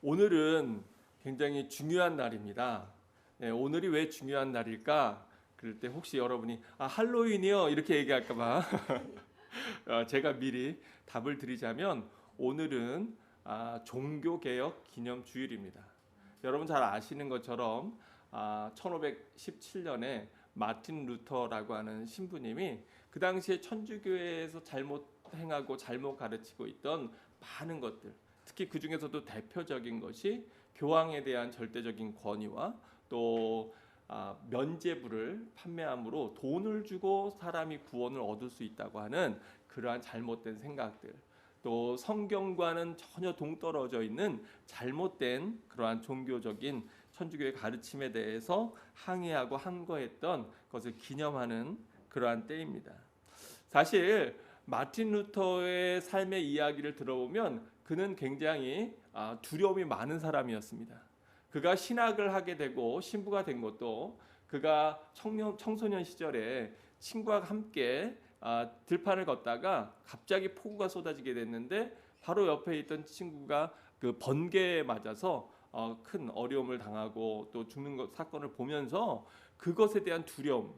오늘은 굉장히 중요한 날입니다. 네, 오늘이 왜 중요한 날일까? 그럴 때 혹시 여러분이 할로윈이요 이렇게 얘기할까봐 제가 미리 답을 드리자면 오늘은 종교개혁 기념주일입니다. 여러분 잘 아시는 것처럼 1517년에 마틴 루터라고 하는 신부님이 그 당시에 천주교회에서 잘못 행하고 잘못 가르치고 있던 많은 것들, 특히 그 중에서도 대표적인 것이 교황에 대한 절대적인 권위와 또 면죄부를 판매함으로 돈을 주고 사람이 구원을 얻을 수 있다고 하는 그러한 잘못된 생각들, 또 성경과는 전혀 동떨어져 있는 잘못된 그러한 종교적인 천주교의 가르침에 대해서 항의하고 항거했던 것을 기념하는 그러한 때입니다. 사실 마틴 루터의 삶의 이야기를 들어보면 그는 굉장히 두려움이 많은 사람이었습니다. 그가 신학을 하게 되고 신부가 된 것도 그가 청소년 시절에 친구와 함께 들판을 걷다가 갑자기 폭우가 쏟아지게 됐는데 바로 옆에 있던 친구가 그 번개에 맞아서 큰 어려움을 당하고 또 죽는 사건을 보면서 그것에 대한 두려움,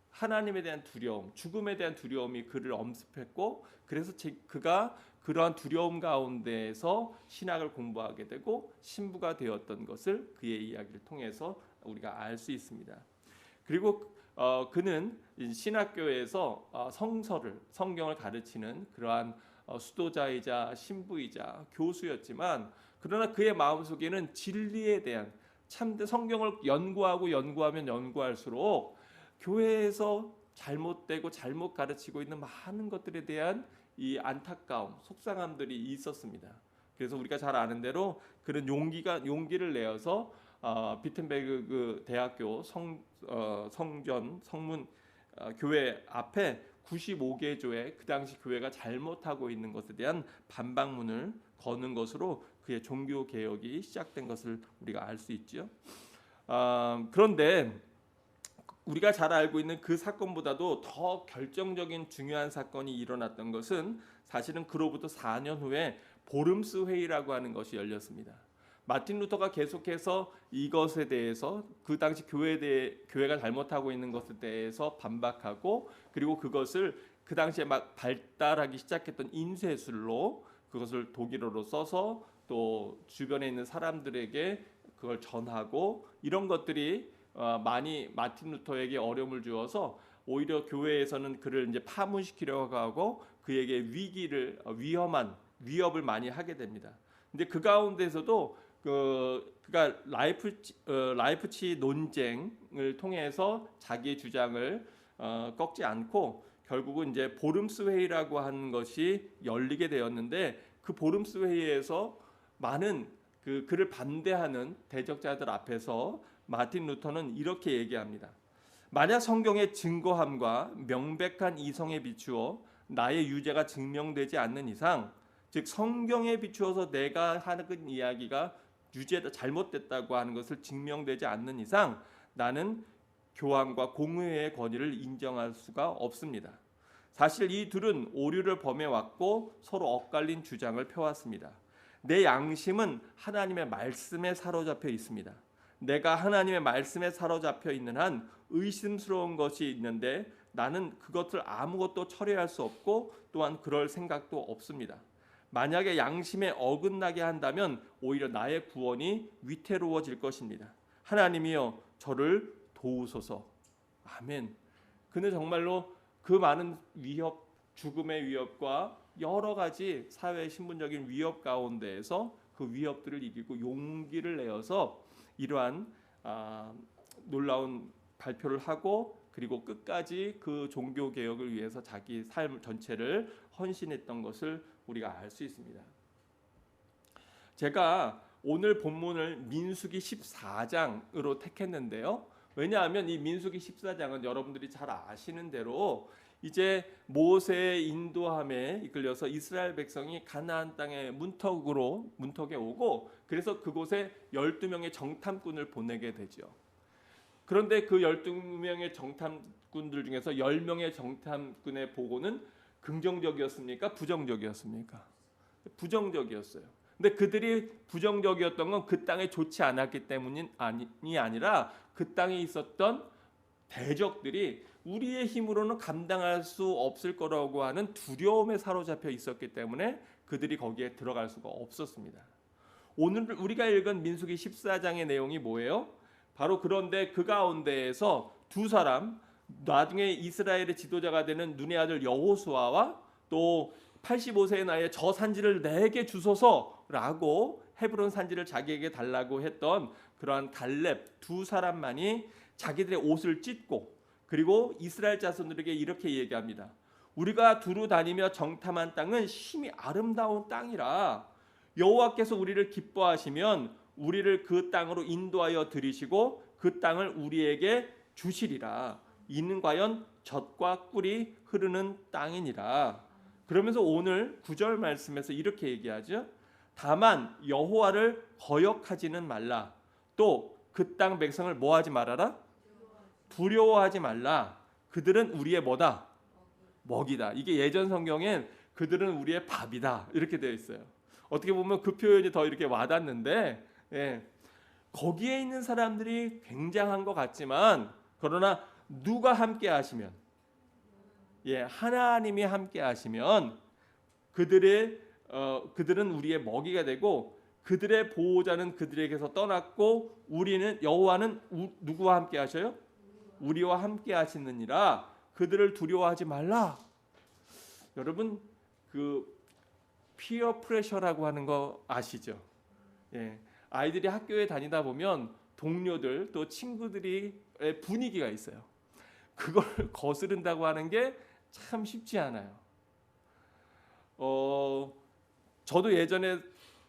하나님에 대한 두려움, 죽음에 대한 두려움이 그를 엄습했고, 그래서 그가 그러한 두려움 가운데에서 신학을 공부하게 되고 신부가 되었던 것을 그의 이야기를 통해서 우리가 알 수 있습니다. 그리고 그는 신학교에서 성경을 가르치는 그러한 수도자이자 신부이자 교수였지만, 그러나 그의 마음속에는 진리에 대한 참된 성경을 연구하면 연구할수록 교회에서 잘못되고 잘못 가르치고 있는 많은 것들에 대한 이 안타까움, 속상함들이 있었습니다. 그래서 우리가 잘 아는 대로 그런 용기를 내어서 비텐베르그 대학교 성문 교회 앞에 95개 교회, 그 당시 교회가 잘못하고 있는 것에 대한 반박문을 거는 것으로 그의 종교 개혁이 시작된 것을 우리가 알 수 있죠. 그런데 우리가 잘 알고 있는 그 사건보다도 더 결정적인 중요한 사건이 일어났던 것은 사실은 그로부터 4년 후에 보름스 회의라고 하는 것이 열렸습니다. 마틴 루터가 계속해서 이것에 대해서 그 당시 교회가 잘못하고 있는 것에 대해서 반박하고, 그리고 그것을 그 당시에 막 발달하기 시작했던 인쇄술로 그것을 독일어로 써서 또 주변에 있는 사람들에게 그걸 전하고, 이런 것들이 많이 마틴 루터에게 어려움을 주어서 오히려 교회에서는 그를 이제 파문시키려고 하고 그에게 위험한 위협을 많이 하게 됩니다. 근데 그 가운데서도 그가 라이프치 논쟁을 통해서 자기의 주장을 꺾지 않고 결국은 이제 보름스 회의라고 하는 것이 열리게 되었는데, 그 보름스 회의에서 많은 그를 반대하는 대적자들 앞에서 마틴 루터는 이렇게 얘기합니다. 만약 성경의 증거함과 명백한 이성에 비추어 나의 유죄가 증명되지 않는 이상, 즉 성경에 비추어서 내가 하는 이야기가 유죄다, 잘못됐다고 하는 것을 증명되지 않는 이상 나는 교황과 공회의 권위를 인정할 수가 없습니다. 사실 이 둘은 오류를 범해왔고 서로 엇갈린 주장을 펴왔습니다. 내 양심은 하나님의 말씀에 사로잡혀 있습니다. 내가 하나님의 말씀에 사로잡혀 있는 한 의심스러운 것이 있는데 나는 그것을 아무것도 처리할 수 없고 또한 그럴 생각도 없습니다. 만약에 양심에 어긋나게 한다면 오히려 나의 구원이 위태로워질 것입니다. 하나님이여 저를 도우소서. 아멘. 그는 정말로 그 많은 위협, 죽음의 위협과 여러 가지 사회 신분적인 위협 가운데에서 그 위협들을 이기고 용기를 내어서 이러한 놀라운 발표를 하고, 그리고 끝까지 그 종교 개혁을 위해서 자기 삶 전체를 헌신했던 것을 우리가 알 수 있습니다. 제가 오늘 본문을 민수기 14장으로 택했는데요. 왜냐하면 이 민수기 14장은 여러분들이 잘 아시는 대로 이제 모세의 인도함에 이끌려서 이스라엘 백성이 가나안 땅의 문턱에 오고, 그래서 그곳에 12명의 정탐꾼을 보내게 되죠. 그런데 그 12명의 정탐꾼들 중에서 10명의 정탐꾼의 보고는 긍정적이었습니까? 부정적이었습니까? 부정적이었어요. 근데 그들이 부정적이었던 건 그 땅에 좋지 않았기 때문이 아니라 그 땅에 있었던 대적들이 우리의 힘으로는 감당할 수 없을 거라고 하는 두려움에 사로잡혀 있었기 때문에 그들이 거기에 들어갈 수가 없었습니다. 오늘 우리가 읽은 민수기 14장의 내용이 뭐예요? 바로 그런데 그 가운데에서 두 사람, 나중에 이스라엘의 지도자가 되는 눈의 아들 여호수아와 또 85세의 나이에 저 산지를 내게 주소서라고 헤브론 산지를 자기에게 달라고 했던 그러한 갈렙 두 사람만이 자기들의 옷을 찢고 그리고 이스라엘 자손들에게 이렇게 얘기합니다. 우리가 두루 다니며 정탐한 땅은 심히 아름다운 땅이라 여호와께서 우리를 기뻐하시면 우리를 그 땅으로 인도하여 들이시고 그 땅을 우리에게 주시리라. 이는 과연 젖과 꿀이 흐르는 땅이니라. 그러면서 오늘 9절 말씀에서 이렇게 얘기하죠. 다만 여호와를 거역하지는 말라. 또 그 땅 백성을 뭐하지 말아라? 두려워하지 말라. 그들은 우리의 뭐다? 먹이다. 이게 예전 성경엔 그들은 우리의 밥이다. 이렇게 되어 있어요. 어떻게 보면 그 표현이 더 이렇게 와닿는데 거기에 있는 사람들이 굉장한 것 같지만 그러나 누가 함께 하시면 하나님이 함께 하시면 그들은 우리의 먹이가 되고 그들의 보호자는 그들에게서 떠났고 우리는 여호와는 누구와 함께 하셔요? 우리와 함께 하시느니라. 그들을 두려워하지 말라. 여러분 그 피어 프레셔라고 하는 거 아시죠? 아이들이 학교에 다니다 보면 동료들 또 친구들의 분위기가 있어요. 그걸 거스른다고 하는 게 참 쉽지 않아요. 저도 예전에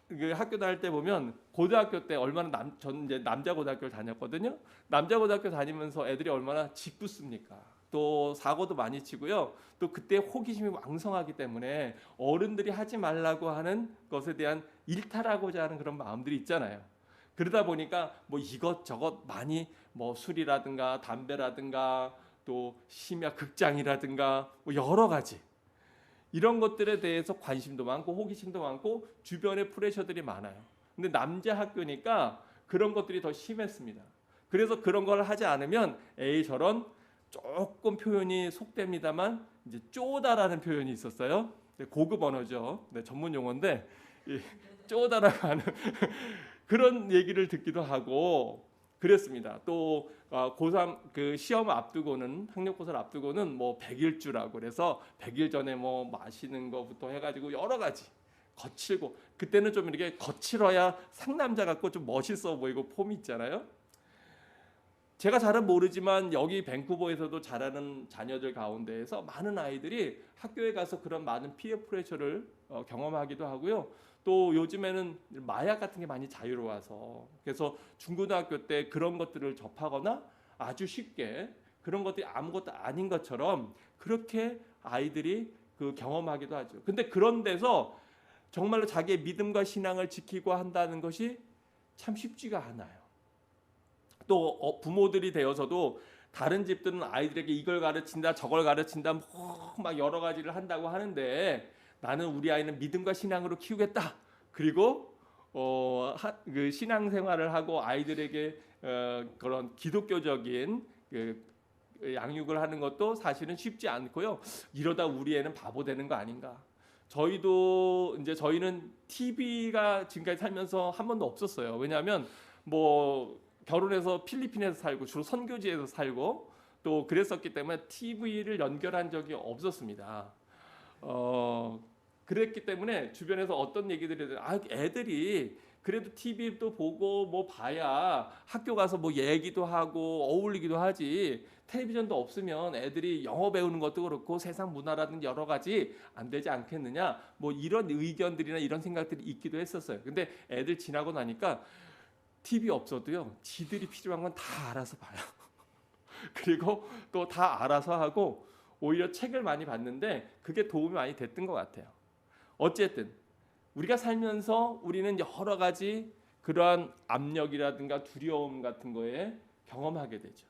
그 학교 다닐 때 보면 고등학교 때 얼마나 저는 이제 남자 고등학교를 다녔거든요. 남자 고등학교 다니면서 애들이 얼마나 짓궂습니까? 또 사고도 많이 치고요. 또 그때 호기심이 왕성하기 때문에 어른들이 하지 말라고 하는 것에 대한 일탈하고자 하는 그런 마음들이 있잖아요. 그러다 보니까 뭐 이것저것 많이 뭐 술이라든가 담배라든가 또 심야 극장이라든가 뭐 여러 가지 이런 것들에 대해서 관심도 많고 호기심도 많고 주변에 프레셔들이 많아요. 근데 남자 학교니까 그런 것들이 더 심했습니다. 그래서 그런 걸 하지 않으면 에이 저런 조금 표현이 속됩니다만 이제 쪼다라는 표현이 있었어요. 고급 언어죠. 전문 용어인데 쪼다라고 하는 그런 얘기를 듣기도 하고 그랬습니다. 또 고3 그 시험 앞두고는 학력고사를 앞두고는 뭐 100일주라고 그래서 100일 전에 뭐 마시는 거부터 해가지고 여러 가지 거칠고 그때는 좀 이렇게 거칠어야 상남자 같고 좀 멋있어 보이고 폼이 있잖아요. 제가 잘은 모르지만 여기 밴쿠버에서도 자라는 자녀들 가운데에서 많은 아이들이 학교에 가서 그런 많은 피해 프레셔를 경험하기도 하고요. 또 요즘에는 마약 같은 게 많이 자유로워서 그래서 중고등학교 때 그런 것들을 접하거나 아주 쉽게 그런 것들이 아무것도 아닌 것처럼 그렇게 아이들이 그 경험하기도 하죠. 근데 그런 데서 정말로 자기의 믿음과 신앙을 지키고 한다는 것이 참 쉽지가 않아요. 또 부모들이 되어서도 다른 집들은 아이들에게 이걸 가르친다 저걸 가르친다 막 여러 가지를 한다고 하는데 나는 우리 아이는 믿음과 신앙으로 키우겠다. 그리고 그 신앙생활을 하고 아이들에게 그런 기독교적인 그 양육을 하는 것도 사실은 쉽지 않고요. 이러다 우리 애는 바보 되는 거 아닌가. 저희는 TV가 지금까지 살면서 한 번도 없었어요. 왜냐하면 뭐 결혼해서 필리핀에서 살고 주로 선교지에서 살고 또 그랬었기 때문에 TV를 연결한 적이 없었습니다. 그랬기 때문에 주변에서 어떤 얘기들이 애들이 그래도 TV도 보고 뭐 봐야 학교 가서 뭐 얘기도 하고 어울리기도 하지 텔레비전도 없으면 애들이 영어 배우는 것도 그렇고 세상 문화라든지 여러 가지 안 되지 않겠느냐 뭐 이런 의견들이나 이런 생각들이 있기도 했었어요. 근데 애들 지나고 나니까 TV 없어도요 지들이 필요한 건 다 알아서 봐요. 그리고 또 다 알아서 하고 오히려 책을 많이 봤는데 그게 도움이 많이 됐던 것 같아요. 어쨌든 우리가 살면서 우리는 여러 가지 그러한 압력이라든가 두려움 같은 거에 경험하게 되죠.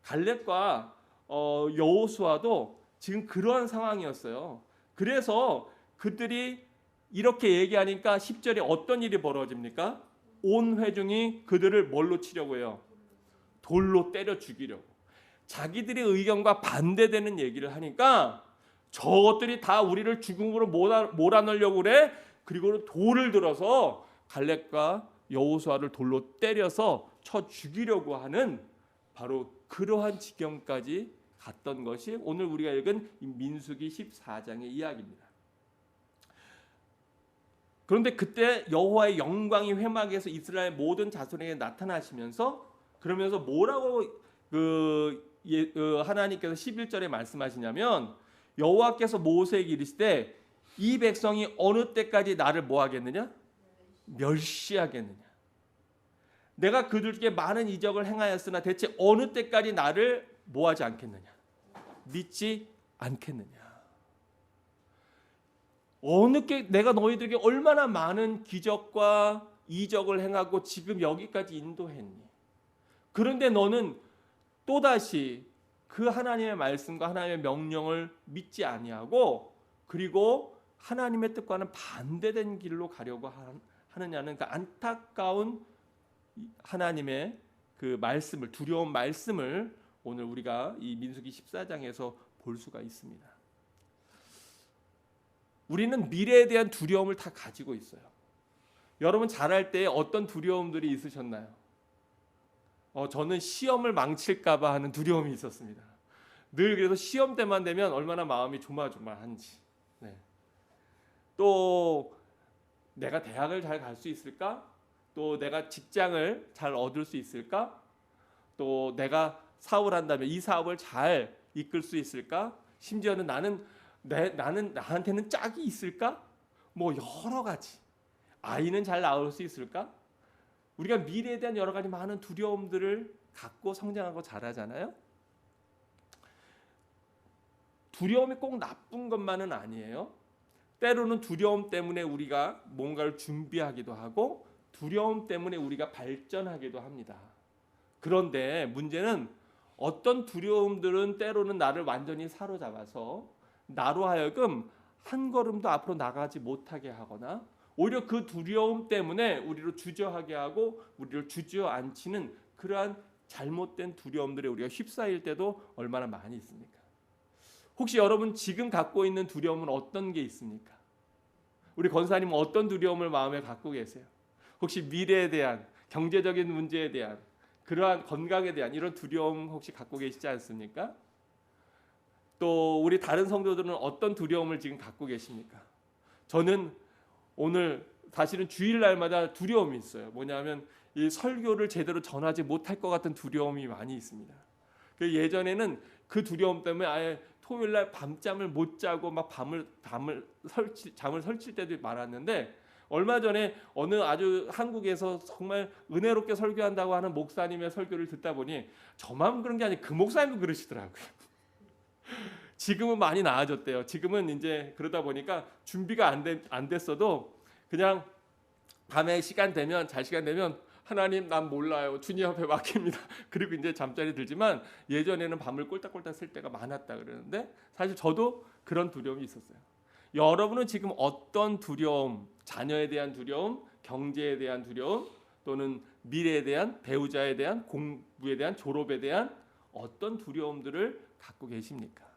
갈렙과 여호수아도 지금 그러한 상황이었어요. 그래서 그들이 이렇게 얘기하니까 10절에 어떤 일이 벌어집니까? 온 회중이 그들을 뭘로 치려고 해요? 돌로 때려 죽이려고. 자기들의 의견과 반대되는 얘기를 하니까 저것들이 다 우리를 죽음으로 몰아넣으려고 그래. 그리고 돌을 들어서 갈렙과 여호수아를 돌로 때려서 쳐 죽이려고 하는 바로 그러한 지경까지 갔던 것이 오늘 우리가 읽은 민수기 14장의 이야기입니다. 그런데 그때 여호와의 영광이 회막에서 이스라엘 모든 자손에게 나타나시면서 그러면서 뭐라고 하나님께서 11절에 말씀하시냐면 여호와께서 모세에게 이르시되 이 백성이 어느 때까지 나를 뭐 하겠느냐? 멸시하겠느냐? 내가 그들에게 많은 이적을 행하였으나 대체 어느 때까지 나를 뭐 하지 않겠느냐? 믿지 않겠느냐? 어느 때 내가 너희들에게 얼마나 많은 기적과 이적을 행하고 지금 여기까지 인도했니? 그런데 너는 또다시 그 하나님의 말씀과 하나님의 명령을 믿지 아니하고 그리고 하나님의 뜻과는 반대된 길로 가려고 하느냐는 그 안타까운 하나님의 그 말씀을, 두려운 말씀을 오늘 우리가 이 민수기 14장에서 볼 수가 있습니다. 우리는 미래에 대한 두려움을 다 가지고 있어요. 여러분 자랄 때 어떤 두려움들이 있으셨나요? 저는 시험을 망칠까 봐 하는 두려움이 있었습니다. 늘 그래서 시험 때만 되면 얼마나 마음이 조마조마한지. 네. 또 내가 대학을 잘 갈 수 있을까? 또 내가 직장을 잘 얻을 수 있을까? 또 내가 사업을 한다면 이 사업을 잘 이끌 수 있을까? 심지어는 나는 나한테는 짝이 있을까? 뭐 여러 가지. 아이는 잘 낳을 수 있을까? 우리가 미래에 대한 여러 가지 많은 두려움들을 갖고 성장하고 자라잖아요. 두려움이 꼭 나쁜 것만은 아니에요. 때로는 두려움 때문에 우리가 뭔가를 준비하기도 하고 두려움 때문에 우리가 발전하기도 합니다. 그런데 문제는 어떤 두려움들은 때로는 나를 완전히 사로잡아서 나로 하여금 한 걸음도 앞으로 나가지 못하게 하거나 오히려 그 두려움 때문에 우리를 주저하게 하고 우리를 주저앉히는 그러한 잘못된 두려움들에 우리가 휩싸일 때도 얼마나 많이 있습니까? 혹시 여러분 지금 갖고 있는 두려움은 어떤 게 있습니까? 우리 권사님은 어떤 두려움을 마음에 갖고 계세요? 혹시 미래에 대한, 경제적인 문제에 대한, 그러한 건강에 대한 이런 두려움 혹시 갖고 계시지 않습니까? 또 우리 다른 성도들은 어떤 두려움을 지금 갖고 계십니까? 저는 오늘 사실은 주일날마다 두려움이 있어요. 뭐냐면 이 설교를 제대로 전하지 못할 것 같은 두려움이 많이 있습니다. 예전에는 그 두려움 때문에 아예 토요일날 밤잠을 못 자고 막 잠을 설칠 때도 많았는데 얼마 전에 어느 아주 한국에서 정말 은혜롭게 설교한다고 하는 목사님의 설교를 듣다 보니 저만 그런 게 아니고 그 목사님도 그러시더라고요. 지금은 많이 나아졌대요. 지금은 이제 그러다 보니까 준비가 안 됐어도 그냥 밤에 잘 시간 되면 하나님 난 몰라요. 주님 앞에 맡깁니다. 그리고 이제 잠자리 들지만 예전에는 밤을 꼴딱꼴딱 쓸 때가 많았다 그러는데 사실 저도 그런 두려움이 있었어요. 여러분은 지금 어떤 두려움, 자녀에 대한 두려움, 경제에 대한 두려움 또는 미래에 대한 배우자에 대한 공부에 대한 졸업에 대한 어떤 두려움들을 갖고 계십니까?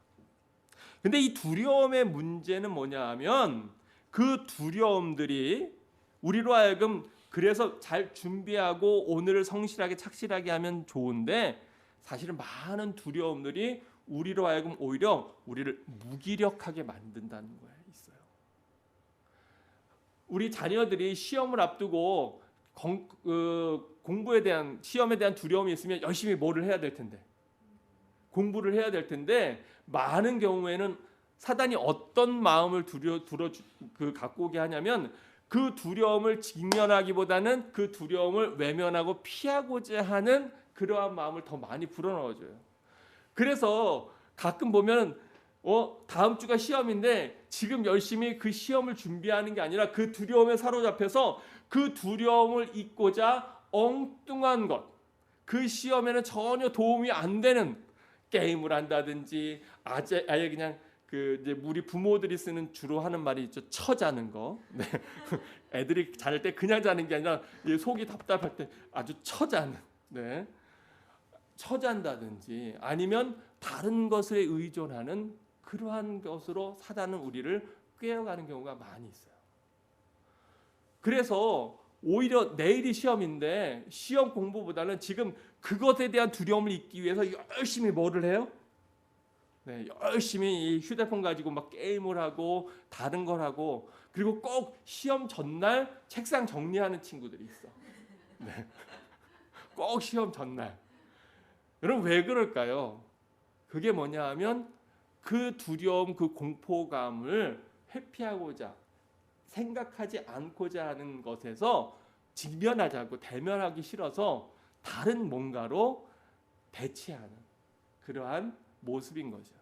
근데 이 두려움의 문제는 뭐냐 하면 그 두려움들이 우리로 하여금 그래서 잘 준비하고 오늘을 성실하게 착실하게 하면 좋은데 사실은 많은 두려움들이 우리로 하여금 오히려 우리를 무기력하게 만든다는 거예요. 있어요. 우리 자녀들이 시험을 앞두고 공부에 대한 시험에 대한 두려움이 있으면 열심히 뭐를 해야 될 텐데 공부를 해야 될 텐데 많은 경우에는 사단이 어떤 마음을 갖고 오게 하냐면 그 두려움을 직면하기보다는 그 두려움을 외면하고 피하고자 하는 그러한 마음을 더 많이 불어넣어줘요. 그래서 가끔 보면 다음 주가 시험인데 지금 열심히 그 시험을 준비하는 게 아니라 그 두려움에 사로잡혀서 그 두려움을 잊고자 엉뚱한 것, 그 시험에는 전혀 도움이 안 되는 게임을 한다든지 아예 그냥 그 이제 우리 부모들이 쓰는 주로 하는 말이 있죠. 처자는 거. 네. 애들이 잘 때 그냥 자는 게 아니라 속이 답답할 때 아주 처자는. 네. 처잔다든지 아니면 다른 것에 의존하는 그러한 것으로 사단은 우리를 꿰어가는 경우가 많이 있어요. 그래서 오히려 내일이 시험인데 시험 공부보다는 지금 그것에 대한 두려움을 잊기 위해서 열심히 뭐를 해요? 네, 열심히 이 휴대폰 가지고 막 게임을 하고 다른 걸 하고 그리고 꼭 시험 전날 책상 정리하는 친구들이 있어. 네. 꼭 시험 전날. 여러분 왜 그럴까요? 그게 뭐냐 하면 그 두려움, 그 공포감을 회피하고자 생각하지 않고자 하는 것에서 직면하지 않고 대면하기 싫어서 다른 뭔가로 대치하는 그러한 모습인 거죠.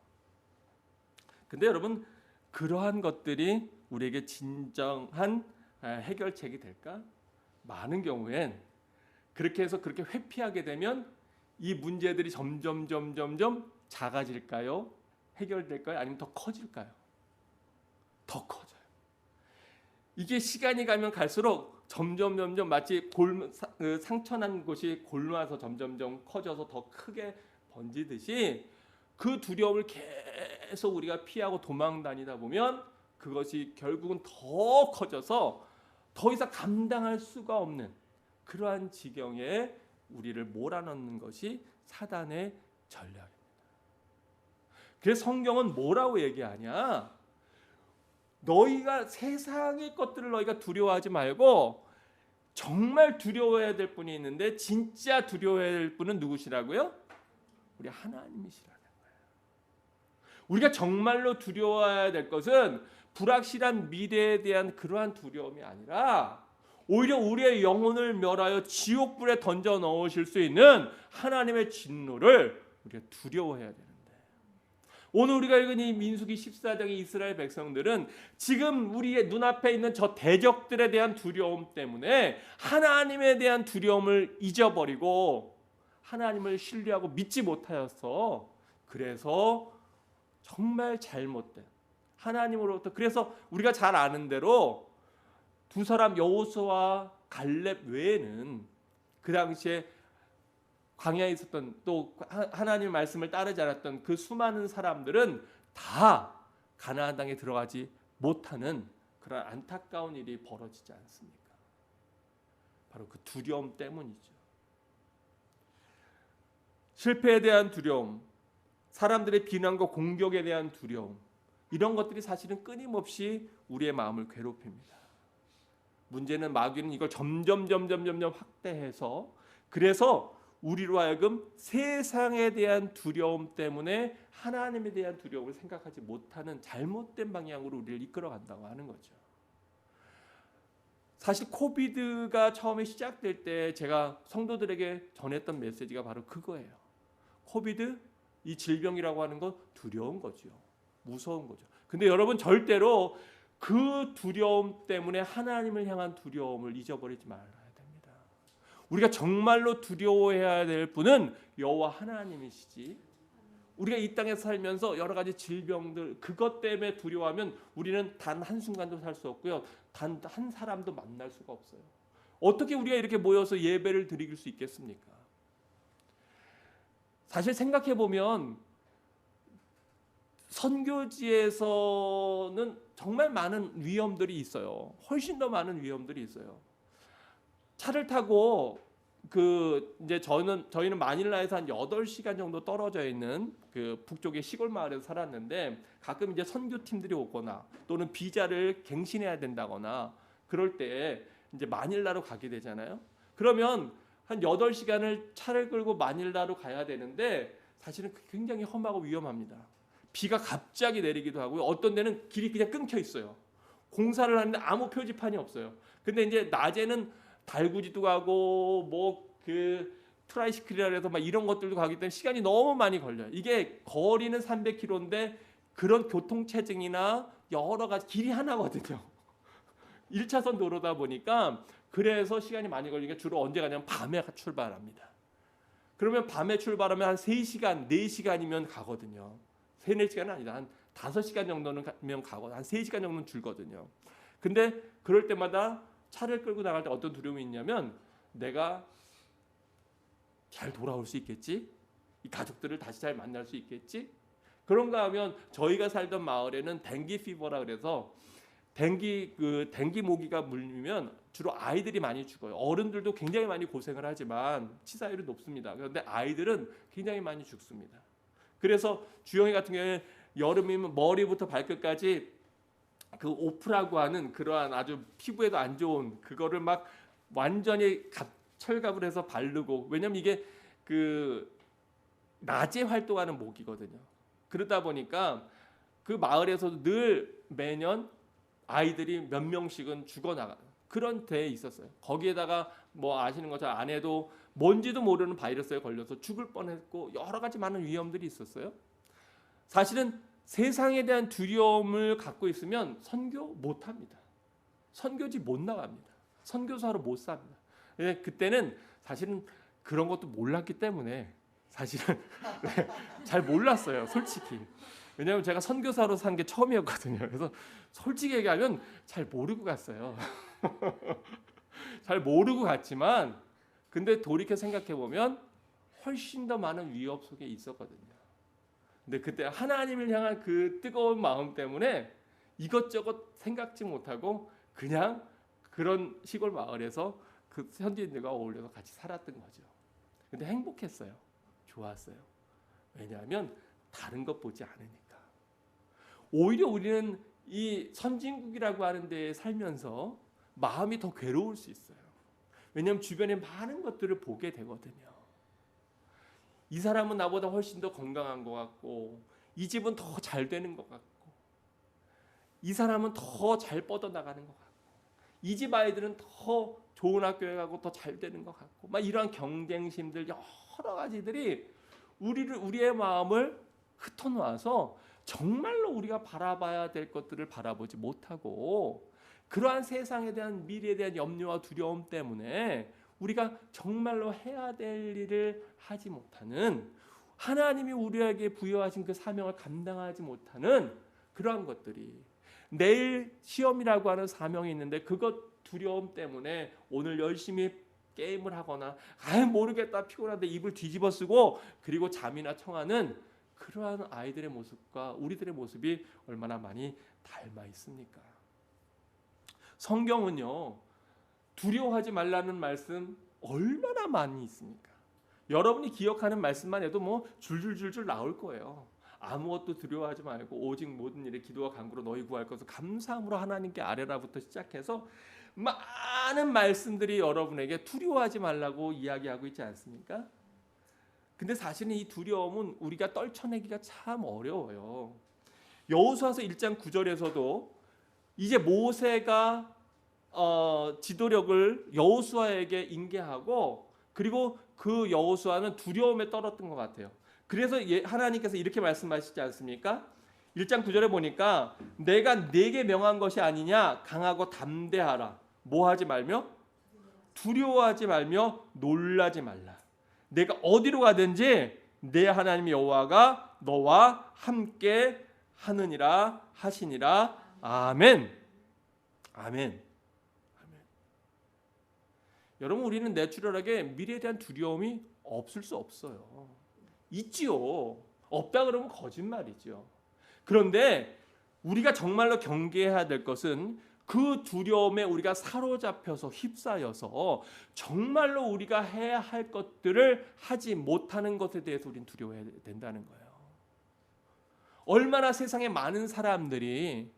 근데 여러분 그러한 것들이 우리에게 진정한 해결책이 될까? 많은 경우엔 그렇게 해서 그렇게 회피하게 되면 이 문제들이 점점 작아질까요? 해결될까요? 아니면 더 커질까요? 더 커져요. 이게 시간이 가면 갈수록 점점 마치 상처난 곳이 골마서 점점 커져서 더 크게 번지듯이 그 두려움을 계속 우리가 피하고 도망 다니다 보면 그것이 결국은 더 커져서 더 이상 감당할 수가 없는 그러한 지경에 우리를 몰아넣는 것이 사단의 전략입니다. 그래서 성경은 뭐라고 얘기하냐? 너희가 세상의 것들을 너희가 두려워하지 말고 정말 두려워해야 될 분이 있는데 진짜 두려워해야 될 분은 누구시라고요? 우리 하나님이시라는 거예요. 우리가 정말로 두려워해야 될 것은 불확실한 미래에 대한 그러한 두려움이 아니라 오히려 우리의 영혼을 멸하여 지옥불에 던져 넣으실 수 있는 하나님의 진노를 우리가 두려워해야 되는데 오늘 우리가 읽은 이 민수기 14장의 이스라엘 백성들은 지금 우리의 눈앞에 있는 저 대적들에 대한 두려움 때문에 하나님에 대한 두려움을 잊어버리고 하나님을 신뢰하고 믿지 못하였어. 그래서 정말 잘못된 하나님으로부터 그래서 우리가 잘 아는 대로 두 사람 여호수아와 갈렙 외에는 그 당시에 광야에 있었던 또 하나님의 말씀을 따르지 않았던 그 수많은 사람들은 다 가나안 땅에 들어가지 못하는 그런 안타까운 일이 벌어지지 않습니까? 바로 그 두려움 때문이죠. 실패에 대한 두려움, 사람들의 비난과 공격에 대한 두려움, 이런 것들이 사실은 끊임없이 우리의 마음을 괴롭힙니다. 문제는 마귀는 이걸 점점 확대해서 그래서 우리로 하여금 세상에 대한 두려움 때문에 하나님에 대한 두려움을 생각하지 못하는 잘못된 방향으로 우리를 이끌어간다고 하는 거죠. 사실 코비드가 처음에 시작될 때 제가 성도들에게 전했던 메시지가 바로 그거예요. 코비드, 이 질병이라고 하는 건 두려운 거죠. 무서운 거죠. 근데 여러분 절대로 그 두려움 때문에 하나님을 향한 두려움을 잊어버리지 말아야 됩니다. 우리가 정말로 두려워해야 될 분은 여호와 하나님이시지. 우리가 이 땅에 살면서 여러 가지 질병들 그것 때문에 두려워하면 우리는 단 한순간도 살 수 없고요. 단 한 사람도 만날 수가 없어요. 어떻게 우리가 이렇게 모여서 예배를 드릴 수 있겠습니까? 사실 생각해 보면 선교지에서는 정말 많은 위험들이 있어요. 훨씬 더 많은 위험들이 있어요. 차를 타고 이제 저희는 마닐라에서 한 8시간 정도 떨어져 있는 그 북쪽의 시골 마을에서 살았는데 가끔 이제 선교팀들이 오거나 또는 비자를 갱신해야 된다거나 그럴 때 이제 마닐라로 가게 되잖아요. 그러면 한 8시간을 차를 끌고 마닐라로 가야 되는데 사실은 굉장히 험하고 위험합니다. 비가 갑자기 내리기도 하고요. 어떤 데는 길이 그냥 끊겨 있어요. 공사를 하는데 아무 표지판이 없어요. 근데 이제 낮에는 달구지도 가고 트라이시클이라 해서 막 이런 것들도 가기 때문에 시간이 너무 많이 걸려요. 이게 거리는 300km인데 그런 교통체증이나 여러 가지 길이 하나거든요. 1차선 도로다 보니까 그래서 시간이 많이 걸리니까 주로 언제 가냐면 밤에 출발합니다. 그러면 밤에 출발하면 한 3시간, 4시간이면 가거든요. 3, 4시간은 아니다. 한 5시간 정도는 가고 한 3시간 정도는 줄거든요. 근데 그럴 때마다 차를 끌고 나갈 때 어떤 두려움이 있냐면 내가 잘 돌아올 수 있겠지? 이 가족들을 다시 잘 만날 수 있겠지? 그런가 하면 저희가 살던 마을에는 댕기 피버라 그래서 댕기 모기가 물리면 주로 아이들이 많이 죽어요. 어른들도 굉장히 많이 고생을 하지만 치사율이 높습니다. 그런데 아이들은 굉장히 많이 죽습니다. 그래서 주영이 같은 경우에 여름이면 머리부터 발끝까지 그 오프라고 하는 그러한 아주 피부에도 안 좋은 그거를 막 완전히 철갑을 해서 바르고, 왜냐면 이게 그 낮에 활동하는 모기거든요. 그러다 보니까 그 마을에서도 늘 매년 아이들이 몇 명씩은 죽어나가는 그런 데에 있었어요. 거기에다가 뭐 아시는 것처럼 안에도 뭔지도 모르는 바이러스에 걸려서 죽을 뻔했고 여러 가지 많은 위험들이 있었어요. 사실은 세상에 대한 두려움을 갖고 있으면 선교 못합니다. 선교지 못 나갑니다. 선교사로 못 삽니다. 그때는 사실은 그런 것도 몰랐기 때문에 사실은 잘 몰랐어요, 솔직히. 왜냐하면 제가 선교사로 산 게 처음이었거든요. 그래서 솔직히 얘기하면 잘 모르고 갔어요. 잘 모르고 갔지만 근데 돌이켜 생각해 보면 훨씬 더 많은 위협 속에 있었거든요. 근데 그때 하나님을 향한 그 뜨거운 마음 때문에 이것저것 생각지 못하고 그냥 그런 시골 마을에서 그 현지인들과 어울려서 같이 살았던 거죠. 근데 행복했어요. 좋았어요. 왜냐하면 다른 것 보지 않으니까. 오히려 우리는 이 선진국이라고 하는 데에 살면서 마음이 더 괴로울 수 있어요. 왜냐하면 주변에 많은 것들을 보게 되거든요. 이 사람은 나보다 훨씬 더 건강한 것 같고, 이 집은 더 잘 되는 것 같고, 이 사람은 더 잘 뻗어나가는 것 같고, 이 집 아이들은 더 좋은 학교에 가고 더 잘 되는 것 같고, 막 이러한 경쟁심들 여러 가지들이 우리의 마음을 흩어놓아서 정말로 우리가 바라봐야 될 것들을 바라보지 못하고, 그러한 세상에 대한 미래에 대한 염려와 두려움 때문에 우리가 정말로 해야 될 일을 하지 못하는, 하나님이 우리에게 부여하신 그 사명을 감당하지 못하는 그러한 것들이, 내일 시험이라고 하는 사명이 있는데 그것 두려움 때문에 오늘 열심히 게임을 하거나 모르겠다 피곤한데 입을 뒤집어 쓰고 그리고 잠이나 청하는 그러한 아이들의 모습과 우리들의 모습이 얼마나 많이 닮아 있습니까? 성경은요, 두려워하지 말라는 말씀 얼마나 많이 있습니까? 여러분이 기억하는 말씀만 해도 뭐 줄줄줄줄 나올 거예요. 아무것도 두려워하지 말고 오직 모든 일에 기도와 간구로 너희 구할 것을 감사함으로 하나님께 아뢰라부터 시작해서 많은 말씀들이 여러분에게 두려워하지 말라고 이야기하고 있지 않습니까? 근데 사실은 이 두려움은 우리가 떨쳐내기가 참 어려워요. 여호수아서 1장 9절에서도 이제 모세가 지도력을 여호수아에게 인계하고, 그리고 그 여호수아는 두려움에 떨었던 것 같아요. 그래서 하나님께서 이렇게 말씀하시지 않습니까? 1장 9절에 보니까 내가 네게 명한 것이 아니냐, 강하고 담대하라. 뭐 하지 말며? 두려워하지 말며 놀라지 말라. 내가 어디로 가든지 내 하나님 여호와가 너와 함께 하느니라 하시니라. 아멘. 아멘. 아멘. 여러분, 우리는 내추럴하게 미래에 대한 두려움이 없을 수 없어요. 있지요. 없다 그러면 거짓말이죠. 그런데 우리가 정말로 경계해야 될 것은 그 두려움에 우리가 사로잡혀서 휩싸여서 정말로 우리가 해야 할 것들을 하지 못하는 것에 대해서 우리는 두려워해야 된다는 거예요. 얼마나 세상에 많은 사람들이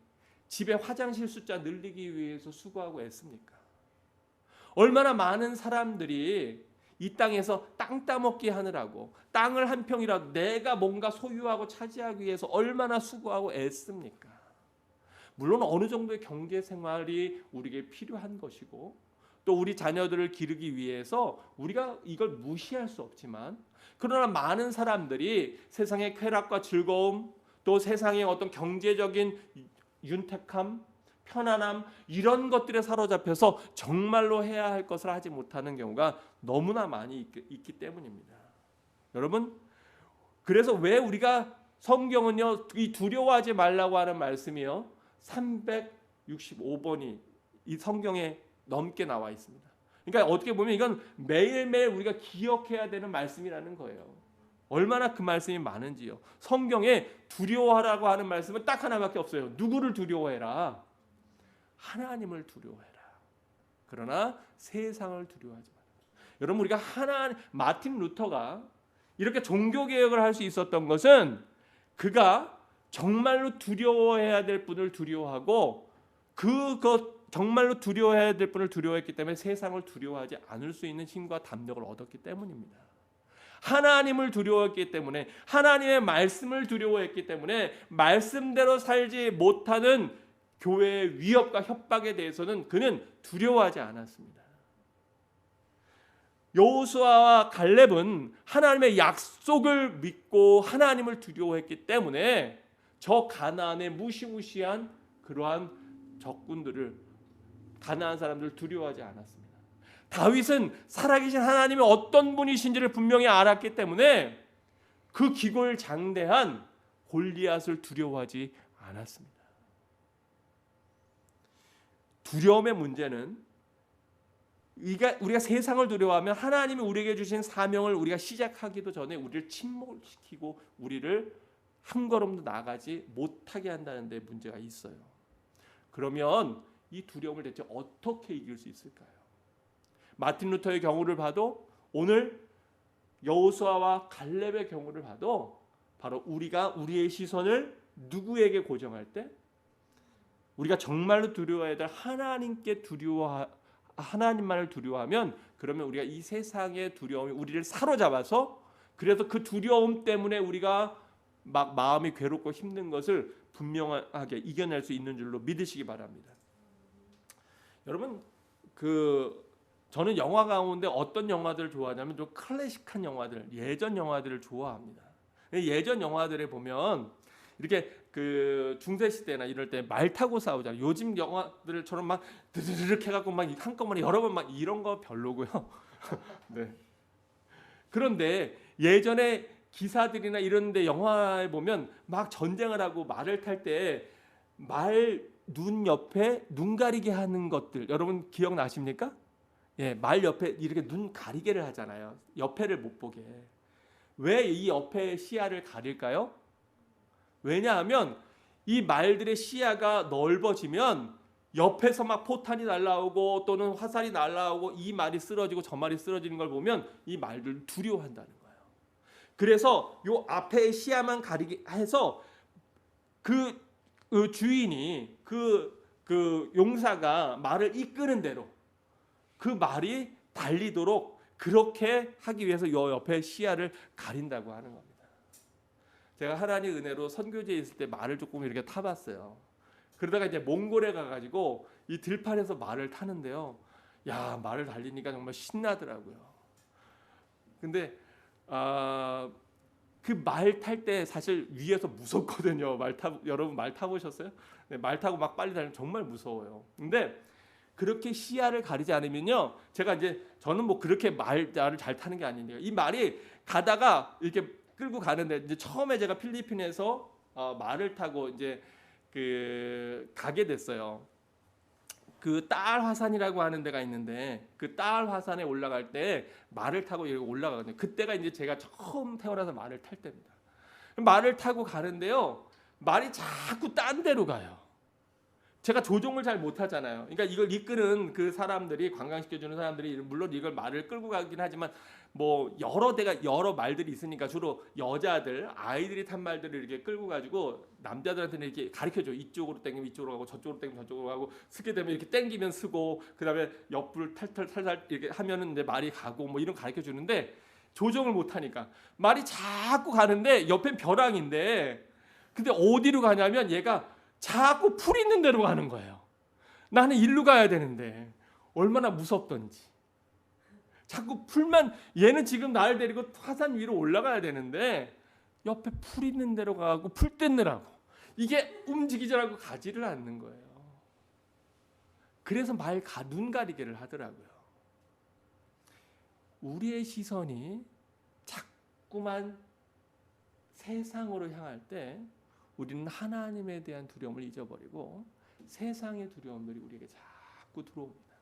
집에 화장실 숫자 늘리기 위해서 수고하고 애씁니까? 얼마나 많은 사람들이 이 땅에서 땅 따먹기 하느라고 땅을 한 평이라도 내가 뭔가 소유하고 차지하기 위해서 얼마나 수고하고 애씁니까? 물론 어느 정도의 경제 생활이 우리에게 필요한 것이고, 또 우리 자녀들을 기르기 위해서 우리가 이걸 무시할 수 없지만, 그러나 많은 사람들이 세상의 쾌락과 즐거움, 또 세상의 어떤 경제적인 윤택함, 편안함, 이런 것들에 사로잡혀서 정말로 해야 할 것을 하지 못하는 경우가 너무나 많이 있기 때문입니다. 여러분, 그래서 왜 우리가 성경은요, 이 두려워하지 말라고 하는 말씀이요 365번이 이 성경에 넘게 나와 있습니다. 그러니까 어떻게 보면 이건 매일매일 우리가 기억해야 되는 말씀이라는 거예요. 얼마나 그 말씀이 많은지요. 성경에 두려워하라고 하는 말씀은 딱 하나밖에 없어요. 누구를 두려워해라? 하나님을 두려워해라. 그러나 세상을 두려워하지 마라. 여러분, 우리가 마틴 루터가 이렇게 종교 개혁을 할 수 있었던 것은 그가 정말로 두려워해야 될 분을 두려워하고 정말로 두려워해야 될 분을 두려워했기 때문에 세상을 두려워하지 않을 수 있는 힘과 담력을 얻었기 때문입니다. 하나님을 두려워했기 때문에, 하나님의 말씀을 두려워했기 때문에 말씀대로 살지 못하는 교회의 위협과 협박에 대해서는 그는 두려워하지 않았습니다. 여호수아와 갈렙은 하나님의 약속을 믿고 하나님을 두려워했기 때문에 저 가나안의 무시무시한 그러한 적군들을, 가나안 사람들을 두려워하지 않았습니다. 다윗은 살아계신 하나님이 어떤 분이신지를 분명히 알았기 때문에 그 기골장대한 골리앗을 두려워하지 않았습니다. 두려움의 문제는 우리가 세상을 두려워하면 하나님이 우리에게 주신 사명을 우리가 시작하기도 전에 우리를 침몰시키고 우리를 한 걸음도 나가지 못하게 한다는 데 문제가 있어요. 그러면 이 두려움을 대체 어떻게 이길 수 있을까요? 마틴 루터의 경우를 봐도, 오늘 여호수아와 갈렙의 경우를 봐도, 바로 우리가 우리의 시선을 누구에게 고정할 때, 우리가 정말로 두려워해야 될 하나님만을 두려워하면, 그러면 우리가 이 세상의 두려움이 우리를 사로잡아서, 그래서 그 두려움 때문에 우리가 막 마음이 괴롭고 힘든 것을 분명하게 이겨낼 수 있는 줄로 믿으시기 바랍니다. 여러분, 저는 영화 가운데 어떤 영화들을 좋아하냐면 좀 클래식한 영화들, 예전 영화들을 좋아합니다. 예전 영화들에 보면 이렇게 중세 시대나 이럴 때 말 타고 싸우잖아요. 요즘 영화들처럼 막 드르륵 해갖고 막 한꺼번에 여러 번 막 이런 거 별로고요. 네. 그런데 예전에 기사들이나 이런데 영화에 보면 막 전쟁을 하고 말을 탈 때 눈 옆에 눈 가리게 하는 것들, 여러분 기억나십니까? 예, 말 옆에 이렇게 눈 가리개를 하잖아요. 옆에를 못 보게. 왜 이 옆에 시야를 가릴까요? 왜냐하면 이 말들의 시야가 넓어지면 옆에서 막 포탄이 날아오고 또는 화살이 날아오고 이 말이 쓰러지고 저 말이 쓰러지는 걸 보면 이 말들을 두려워한다는 거예요. 그래서 요 앞에 시야만 가리게 해서 그 주인이 그 용사가 말을 이끄는 대로 그 말이 달리도록 그렇게 하기 위해서 요 옆에 시야를 가린다고 하는 겁니다. 제가 하나님의 은혜로 선교지에 있을 때 말을 조금 이렇게 타봤어요. 그러다가 이제 몽골에 가가지고 이 들판에서 말을 타는데요. 야, 말을 달리니까 정말 신나더라고요. 근데 그 말 탈 때 사실 위에서 무섭거든요. 여러분 말 타보셨어요? 네, 말 타고 막 빨리 달리면 정말 무서워요. 근데 그렇게 시야를 가리지 않으면요, 저는 뭐 그렇게 말을 잘 타는 게 아닌데요. 이 말이 가다가 이렇게 끌고 가는데, 이제 처음에 제가 필리핀에서 말을 타고 이제 가게 됐어요. 그 딸 화산이라고 하는 데가 있는데 그 딸 화산에 올라갈 때 말을 타고 여기 올라가거든요. 그때가 이제 제가 처음 태어나서 말을 탈 때입니다. 말을 타고 가는데요, 말이 자꾸 딴 데로 가요. 제가 조종을 잘 못하잖아요. 그러니까 이걸 이끄는 그 사람들이, 관광시켜주는 사람들이 물론 이걸 말을 끌고 가긴 하지만 뭐 여러 말들이 있으니까 주로 여자들, 아이들이 탄 말들을 이렇게 끌고 가지고 남자들한테는 이렇게 가르쳐줘. 이쪽으로 당기면 이쪽으로 가고 저쪽으로 당기면 저쪽으로 가고, 쓰게 되면 이렇게 당기면 쓰고, 그다음에 옆을 탈탈 이렇게 하면은 이제 말이 가고, 뭐 이런 가르쳐 주는데 조종을 못하니까 말이 자꾸 가는데 옆엔 벼랑인데, 근데 어디로 가냐면 얘가 자꾸 풀 있는 데로 가는 거예요. 나는 일로 가야 되는데 얼마나 무섭던지. 자꾸 풀만, 얘는 지금 나를 데리고 화산 위로 올라가야 되는데 옆에 풀 있는 데로 가고 풀 뜯느라고 이게 움직이지라고 가지를 않는 거예요. 그래서 눈 가리개를 하더라고요. 우리의 시선이 자꾸만 세상으로 향할 때 우리는 하나님에 대한 두려움을 잊어버리고 세상의 두려움들이 우리에게 자꾸 들어옵니다.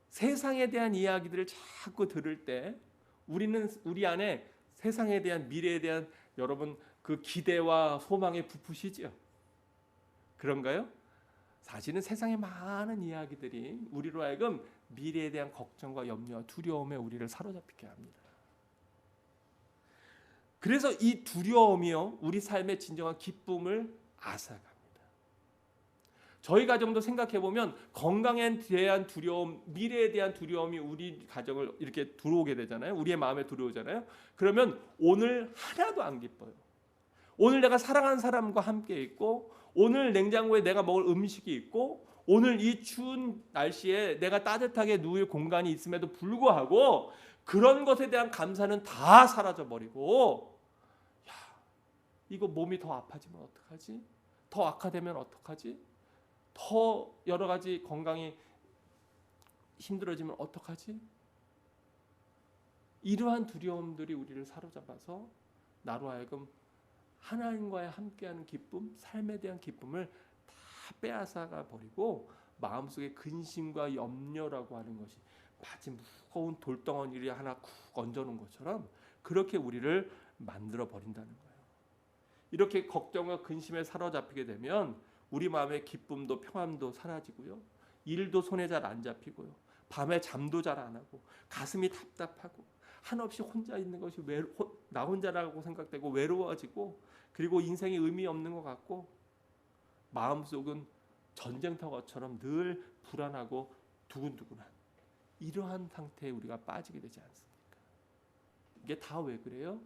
세상에 대한 이야기들을 자꾸 들을 때 우리는 우리 안에 세상에 대한 미래에 대한 여러분 그 기대와 소망에 부푸시죠. 그런가요? 사실은 세상의 많은 이야기들이 우리로 하여금 미래에 대한 걱정과 염려와 두려움에 우리를 사로잡히게 합니다. 그래서 이 두려움이요 우리 삶의 진정한 기쁨을 앗아갑니다. 저희 가정도 생각해 보면 건강에 대한 두려움, 미래에 대한 두려움이 우리 가정을 이렇게 들어오게 되잖아요. 우리의 마음에 들어오잖아요. 그러면 오늘 하나도 안 기뻐요. 오늘 내가 사랑하는 사람과 함께 있고, 오늘 냉장고에 내가 먹을 음식이 있고, 오늘 이 추운 날씨에 내가 따뜻하게 누울 공간이 있음에도 불구하고 그런 것에 대한 감사는 다 사라져 버리고, 야, 이거 몸이 더 아파지면 어떡하지? 더 악화되면 어떡하지? 더 여러 가지 건강이 힘들어지면 어떡하지? 이러한 두려움들이 우리를 사로잡아서 나로 하여금 하나님과의 함께하는 기쁨, 삶에 대한 기쁨을 다 빼앗아가 버리고 마음속에 근심과 염려라고 하는 것이 마치 무거운 돌덩어리를 하나 쿡 얹어놓은 것처럼 그렇게 우리를 만들어 버린다는 거예요. 이렇게 걱정과 근심에 사로잡히게 되면 우리 마음의 기쁨도 평안도 사라지고요. 일도 손에 잘 안 잡히고요. 밤에 잠도 잘 안 하고 가슴이 답답하고 한없이 혼자 있는 것이 나 혼자라고 생각되고 외로워지고 그리고 인생에 의미 없는 것 같고 마음속은 전쟁터처럼 늘 불안하고 두근두근한 이러한 상태에 우리가 빠지게 되지 않습니까? 이게 다 왜 그래요?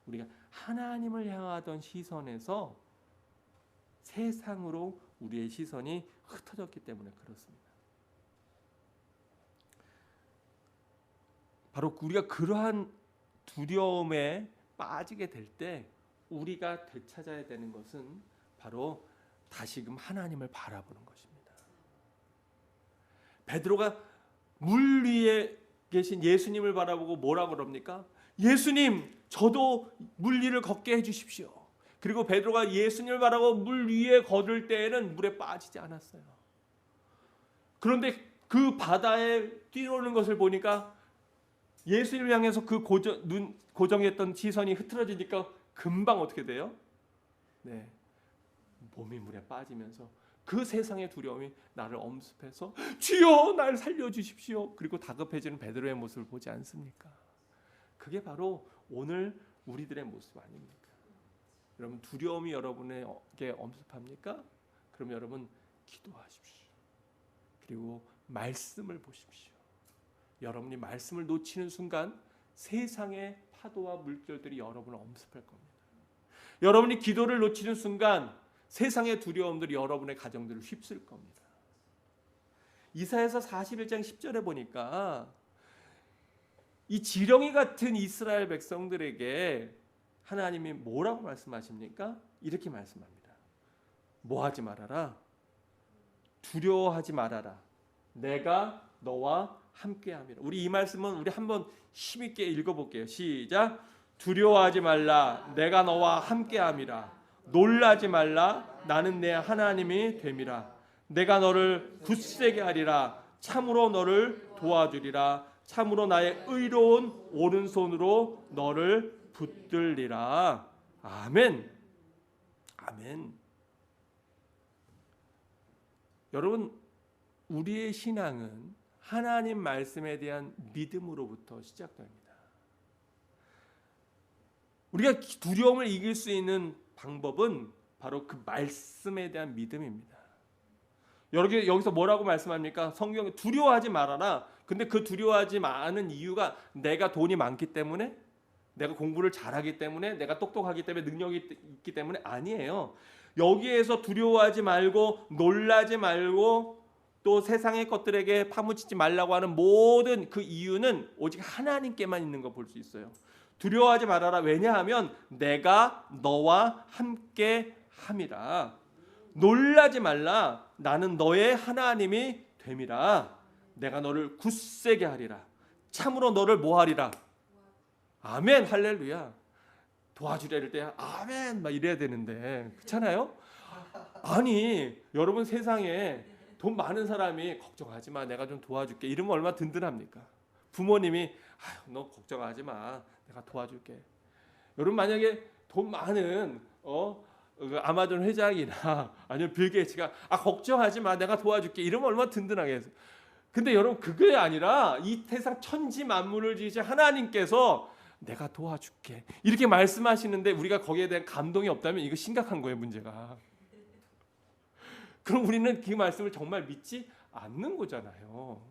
우리가 하나님을 향하던 시선에서 세상으로 우리의 시선이 흩어졌기 때문에 그렇습니다. 바로 우리가 그러한 두려움에 빠지게 될 때 우리가 되찾아야 되는 것은 바로 다시금 하나님을 바라보는 것입니다. 베드로가 물 위에 계신 예수님을 바라보고 뭐라고 그럽니까? 예수님, 저도 물 위를 걷게 해주십시오. 그리고 베드로가 예수님을 바라고 물 위에 걸을 때에는 물에 빠지지 않았어요. 그런데 그 바다에 뛰어오는 것을 보니까 예수님을 향해서 그 고정했던 시선이 흐트러지니까 금방 어떻게 돼요? 네, 몸이 물에 빠지면서 그 세상의 두려움이 나를 엄습해서 주여 날 살려주십시오. 그리고 다급해지는 베드로의 모습을 보지 않습니까? 그게 바로 오늘 우리들의 모습 아닙니까? 여러분 두려움이 여러분에게 엄습합니까? 그럼 여러분 기도하십시오. 그리고 말씀을 보십시오. 여러분이 말씀을 놓치는 순간 세상의 파도와 물결들이 여러분을 엄습할 겁니다. 여러분이 기도를 놓치는 순간 세상의 두려움들이 여러분의 가정들을 휩쓸 겁니다. 이사야서 41장 10절에 보니까 이 지렁이 같은 이스라엘 백성들에게 하나님이 뭐라고 말씀하십니까? 이렇게 말씀합니다. 뭐하지 말아라. 두려워하지 말아라. 내가 너와 함께함이라. 우리 이 말씀은 우리 한번 힘있게 읽어볼게요. 시작. 두려워하지 말라. 내가 너와 함께함이라. 놀라지 말라. 나는 내 하나님이 됨이라. 내가 너를 굳세게 하리라. 참으로 너를 도와주리라. 참으로 나의 의로운 오른손으로 너를 붙들리라. 아멘. 아멘. 여러분 우리의 신앙은 하나님 말씀에 대한 믿음으로부터 시작됩니다. 우리가 두려움을 이길 수 있는 방법은 바로 그 말씀에 대한 믿음입니다. 여기서 뭐라고 말씀합니까? 성경에 두려워하지 말아라. 근데 그 두려워하지 마는 이유가 내가 돈이 많기 때문에, 내가 공부를 잘하기 때문에, 내가 똑똑하기 때문에, 능력이 있기 때문에 아니에요. 여기에서 두려워하지 말고 놀라지 말고 또 세상의 것들에게 파묻히지 말라고 하는 모든 그 이유는 오직 하나님께만 있는 거 볼 수 있어요. 두려워하지 말아라. 왜냐하면 내가 너와 함께 함이라. 놀라지 말라. 나는 너의 하나님이 됨이라. 내가 너를 굳세게 하리라. 참으로 너를 뭐하리라. 아멘. 할렐루야. 도와주려 할 때 아멘 막 이래야 되는데 그렇잖아요? 아니 여러분 세상에 돈 많은 사람이 걱정하지 마 내가 좀 도와줄게 이러면 얼마나 든든합니까? 부모님이 아유 너 걱정하지 마 내가 도와줄게. 여러분 만약에 돈 많은 그 아마존 회장이나 아니면 빌 게이츠가 걱정하지 마 내가 도와줄게 이러면 얼마나 든든하겠어요. 근데 여러분 그게 아니라 이 세상 천지 만물을 지으신 하나님께서 내가 도와줄게 이렇게 말씀하시는데 우리가 거기에 대한 감동이 없다면 이거 심각한 거예요 문제가. 그럼 우리는 그 말씀을 정말 믿지 않는 거잖아요.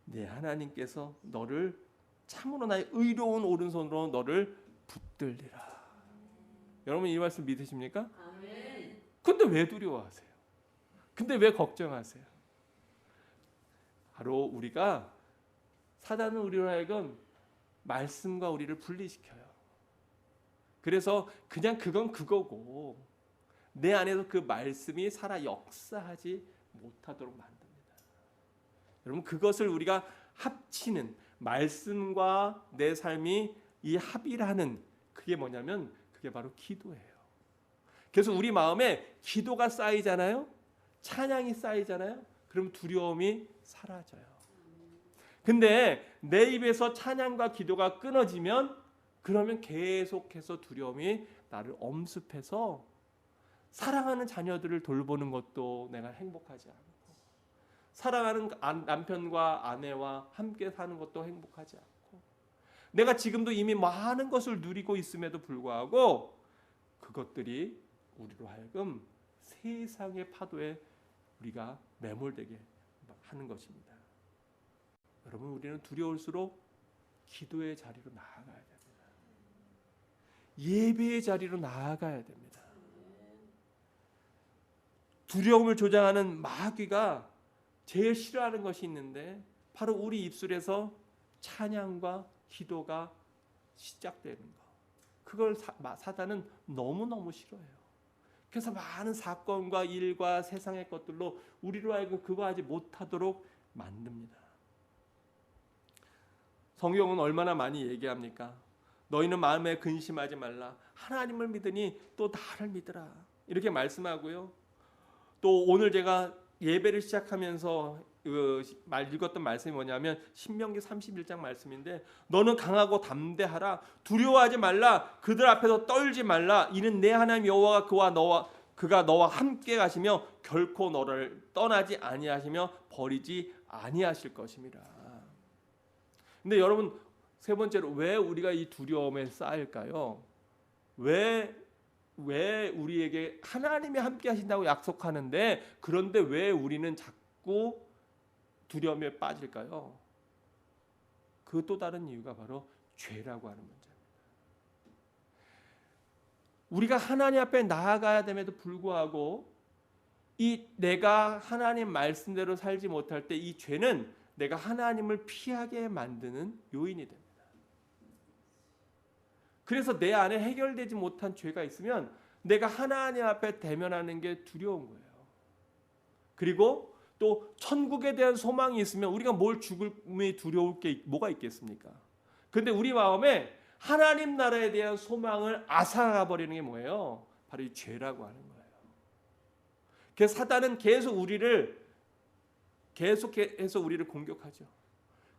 네 하나님께서 너를 참으로 나의 의로운 오른손으로 너를 붙들리라. 여러분 이 말씀 믿으십니까? 아멘. 근데 왜 두려워하세요? 근데 왜 걱정하세요? 바로 우리가 사단은 우리로 하여금 말씀과 우리를 분리시켜요. 그래서 그냥 그건 그거고 내 안에서 그 말씀이 살아 역사하지 못하도록 만듭니다. 여러분 그것을 우리가 합치는 말씀과 내 삶이 이 합일하는 그게 뭐냐면 그게 바로 기도예요. 그래서 우리 마음에 기도가 쌓이잖아요. 찬양이 쌓이잖아요. 그럼 두려움이 사라져요. 근데 내 입에서 찬양과 기도가 끊어지면 그러면 계속해서 두려움이 나를 엄습해서 사랑하는 자녀들을 돌보는 것도 내가 행복하지 않고 사랑하는 남편과 아내와 함께 사는 것도 행복하지 않고 내가 지금도 이미 많은 것을 누리고 있음에도 불구하고 그것들이 우리로 하여금 세상의 파도에 우리가 매몰되게 하는 것입니다. 여러분 우리는 두려울수록 기도의 자리로 나아가야 됩니다. 예배의 자리로 나아가야 됩니다. 두려움을 조장하는 마귀가 제일 싫어하는 것이 있는데 바로 우리 입술에서 찬양과 기도가 시작되는 것. 그걸 사단은 너무너무 싫어해요. 그래서 많은 사건과 일과 세상의 것들로 우리로 하여금 그거 하지 못하도록 만듭니다. 성경은 얼마나 많이 얘기합니까? 너희는 마음에 근심하지 말라. 하나님을 믿으니 또 나를 믿으라. 이렇게 말씀하고요. 또 오늘 제가 예배를 시작하면서 읽었던 말씀이 뭐냐면 신명기 31장 말씀인데 너는 강하고 담대하라. 두려워하지 말라. 그들 앞에서 떨지 말라. 이는 내 하나님 여호와가 그가 너와 함께 가시며 결코 너를 떠나지 아니하시며 버리지 아니하실 것입니다. 근데 여러분 세 번째로 왜 우리가 이 두려움에 쌓일까요? 왜 우리에게 하나님이 함께 하신다고 약속하는데 그런데 왜 우리는 자꾸 두려움에 빠질까요? 그 또 다른 이유가 바로 죄라고 하는 문제입니다. 우리가 하나님 앞에 나아가야 됨에도 불구하고 이 내가 하나님 말씀대로 살지 못할 때 이 죄는 내가 하나님을 피하게 만드는 요인이 됩니다. 그래서 내 안에 해결되지 못한 죄가 있으면 내가 하나님 앞에 대면하는 게 두려운 거예요. 그리고 또 천국에 대한 소망이 있으면 우리가 뭘 죽음이 두려울 게 뭐가 있겠습니까? 그런데 우리 마음에 하나님 나라에 대한 소망을 앗아버리는 게 뭐예요? 바로 이 죄라고 하는 거예요. 그래서 사단은 계속해서 우리를 공격하죠.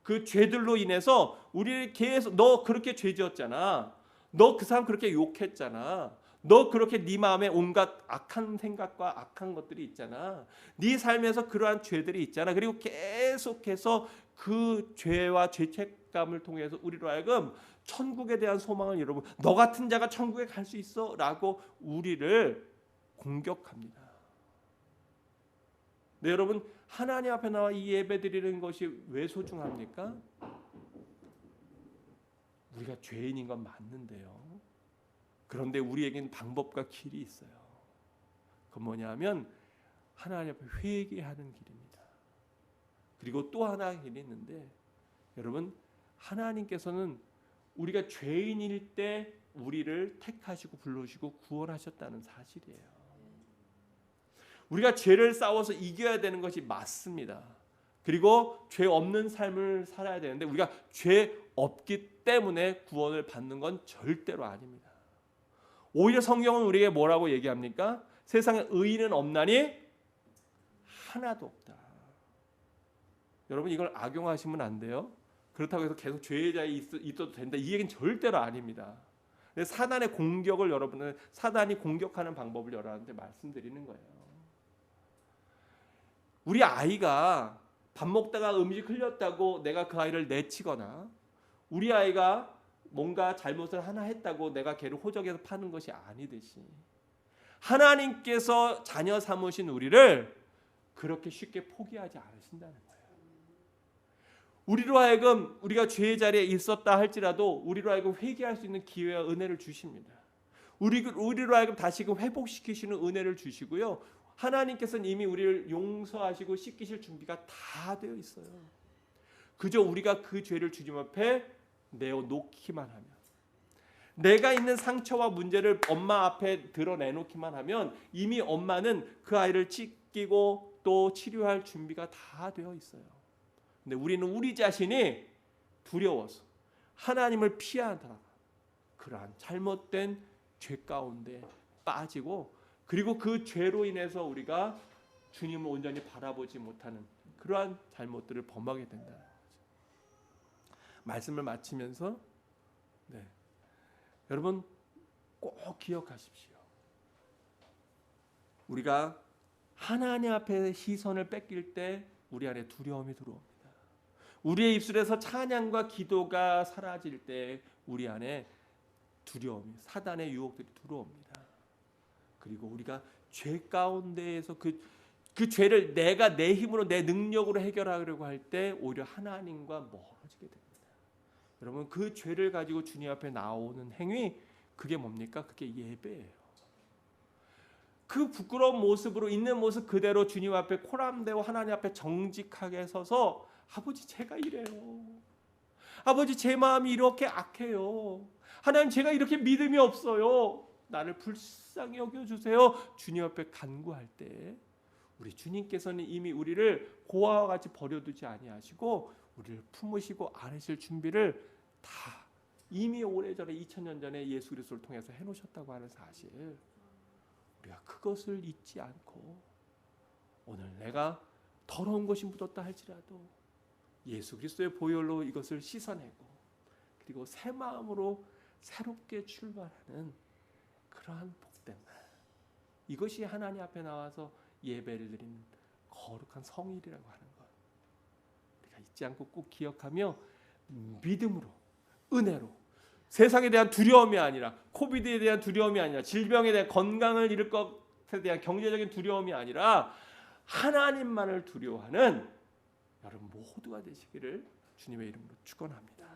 그 죄들로 인해서 우리를 계속 너 그렇게 죄 지었잖아. 너 그 사람 그렇게 욕했잖아. 너 그렇게 네 마음에 온갖 악한 생각과 악한 것들이 있잖아. 네 삶에서 그러한 죄들이 있잖아. 그리고 계속해서 그 죄와 죄책감을 통해서 우리로 하여금 천국에 대한 소망을 여러분 너 같은 자가 천국에 갈 수 있어 라고 우리를 공격합니다. 네, 여러분 하나님 앞에 나와 이 예배 드리는 것이 왜 소중합니까? 우리가 죄인인 건 맞는데요. 그런데 우리에겐 방법과 길이 있어요. 그건 뭐냐면 하나님 앞에 회개하는 길입니다. 그리고 또 하나의 길이 있는데 여러분 하나님께서는 우리가 죄인일 때 우리를 택하시고 불러주시고 구원하셨다는 사실이에요. 우리가 죄를 싸워서 이겨야 되는 것이 맞습니다. 그리고 죄 없는 삶을 살아야 되는데 우리가 죄 없기 때문에 구원을 받는 건 절대로 아닙니다. 오히려 성경은 우리에게 뭐라고 얘기합니까? 세상에 의인은 없나니 하나도 없다. 여러분 이걸 악용하시면 안 돼요. 그렇다고 해서 계속 죄자에 있어도 된다. 이 얘기는 절대로 아닙니다. 사단의 공격을 여러분은 사단이 공격하는 방법을 여러분한테 말씀드리는 거예요. 우리 아이가 밥 먹다가 음식 흘렸다고 내가 그 아이를 내치거나 우리 아이가 뭔가 잘못을 하나 했다고 내가 걔를 호적에서 파는 것이 아니듯이 하나님께서 자녀 삼으신 우리를 그렇게 쉽게 포기하지 않으신다는 거예요. 우리로 하여금 우리가 죄의 자리에 있었다 할지라도 우리로 하여금 회개할 수 있는 기회와 은혜를 주십니다. 우리로 하여금 다시금 회복시키시는 은혜를 주시고요. 하나님께서는 이미 우리를 용서하시고 씻기실 준비가 다 되어 있어요. 그저 우리가 그 죄를 주님 앞에 내어놓기만 하면, 내가 있는 상처와 문제를 엄마 앞에 드러내놓기만 하면 이미 엄마는 그 아이를 씻기고 또 치료할 준비가 다 되어 있어요. 근데 우리는 우리 자신이 두려워서 하나님을 피하다가 그러한 잘못된 죄 가운데 빠지고 그리고 그 죄로 인해서 우리가 주님을 온전히 바라보지 못하는 그러한 잘못들을 범하게 된다. 말씀을 마치면서 여러분 꼭 기억하십시오. 우리가 하나님 앞에 시선을 뺏길 때 우리 안에 두려움이 들어옵니다. 우리의 입술에서 찬양과 기도가 사라질 때 우리 안에 두려움이, 사단의 유혹들이 들어옵니다. 그리고 우리가 죄 가운데에서 그 죄를 내가 내 힘으로 내 능력으로 해결하려고 할 때 오히려 하나님과 멀어지게 됩니다. 여러분 그 죄를 가지고 주님 앞에 나오는 행위 그게 뭡니까? 그게 예배예요. 그 부끄러운 모습으로 있는 모습 그대로 주님 앞에 코람대고 하나님 앞에 정직하게 서서 아버지 제가 이래요. 아버지 제 마음이 이렇게 악해요. 하나님 제가 이렇게 믿음이 없어요. 나를 불쌍히 여겨주세요. 주님 앞에 간구할 때 우리 주님께서는 이미 우리를 고아와 같이 버려두지 아니하시고 우리를 품으시고 안으실 준비를 다 이미 오래전에 2000년 전에 예수 그리스도를 통해서 해놓으셨다고 하는 사실 우리가 그것을 잊지 않고 오늘 내가 더러운 것이 묻었다 할지라도 예수 그리스도의 보혈로 이것을 씻어내고 그리고 새 마음으로 새롭게 출발하는 그러한 복된 날, 이것이 하나님 앞에 나와서 예배를 드리는 거룩한 성일이라고 하는 것 우리가 잊지 않고 꼭 기억하며 믿음으로 은혜로 세상에 대한 두려움이 아니라 코비드에 대한 두려움이 아니라 질병에 대한 건강을 잃을 것에 대한 경제적인 두려움이 아니라 하나님만을 두려워하는 여러분 모두가 되시기를 주님의 이름으로 축원합니다.